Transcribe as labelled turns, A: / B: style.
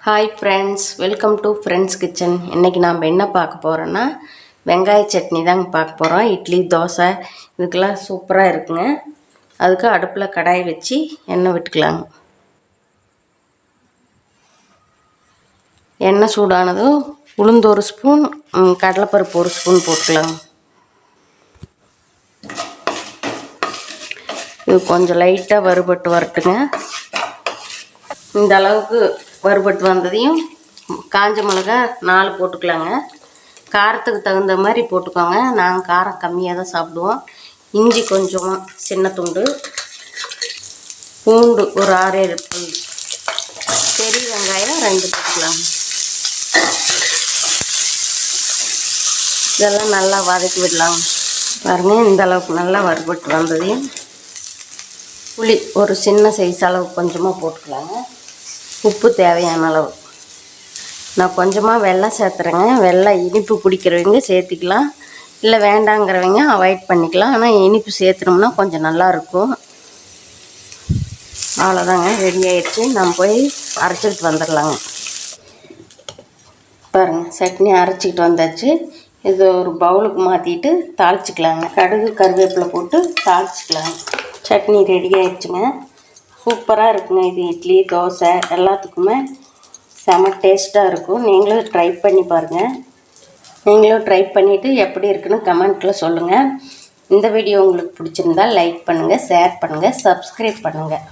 A: Hi friends, welcome to friends kitchen. இன்றைக்கி நாம் என்ன பார்க்க போகிறோன்னா வெங்காய சட்னி தாங்க பார்க்க போகிறோம். இட்லி, தோசை இதுக்கெல்லாம் சூப்பராக இருக்குங்க. அதுக்கு அடுப்பில் கடாய் வச்சு எண்ணெய் விட்டுக்கலாங்க. எண்ணெய் சூடானதும் உளுந்து ஒரு ஸ்பூன், கடலைப்பருப்பு ஒரு ஸ்பூன் போட்டுக்கலாங்க. இது கொஞ்சம் லைட்டாக வறுபட்டு வரட்டுங்க. இந்த அளவுக்கு வறுபட்டு வந்ததையும் காஞ்ச மிளகா 4 போட்டுக்கலாங்க. காரத்துக்கு தகுந்த மாதிரி போட்டுக்கோங்க. நாங்கள் காரம் கம்மியாக தான் சாப்பிடுவோம். இஞ்சி கொஞ்சமாக சின்ன துண்டு, பூண்டு ஒரு 6-7 பல், பெரிய வெங்காயம் 2 போட்டுக்கலாங்க. இதெல்லாம் நல்லா வதக்கி விடலாங்க. பாருங்கள், இந்த அளவுக்கு நல்லா வறுபட்டு வந்ததையும் புளி ஒரு சின்ன சைஸ் அளவு கொஞ்சமாக போட்டுக்கலாங்க. உப்பு தேவையான அளவு. நான் கொஞ்சமாக வெல்லம் சேர்த்துறேங்க. வெல்லம் இனிப்பு பிடிக்கிறவங்க சேர்த்திக்கலாம், இல்லை வேண்டாங்கிறவங்க அவாய்ட் பண்ணிக்கலாம். ஆனால் இனிப்பு சேர்த்துனோம்னா கொஞ்சம் நல்லாயிருக்கும். அவ்வளோதாங்க, ரெடி ஆகிடுச்சு. நம்ம போய் அரைச்சிக்கிட்டு வந்துடலாங்க. பாருங்கள், சட்னி அரைச்சிக்கிட்டு வந்தாச்சு. இது ஒரு பவுலுக்கு மாற்றிட்டு தாளிச்சிக்கலாங்க. கடுகு கருவேப்பிலை போட்டு தாளிச்சிக்கலாங்க. சட்னி ரெடி ஆகிடுச்சுங்க. சூப்பராக இருக்குங்க. இது இட்லி, தோசை எல்லாத்துக்குமே செம டேஸ்ட்டாக இருக்கும். நீங்களும் ட்ரை பண்ணி பாருங்கள். நீங்களும் ட்ரை பண்ணிவிட்டு எப்படி இருக்குன்னு கமெண்ட்டில் சொல்லுங்கள். இந்த வீடியோ உங்களுக்கு பிடிச்சிருந்தால் லைக் பண்ணுங்கள், ஷேர் பண்ணுங்கள், சப்ஸ்கிரைப் பண்ணுங்கள்.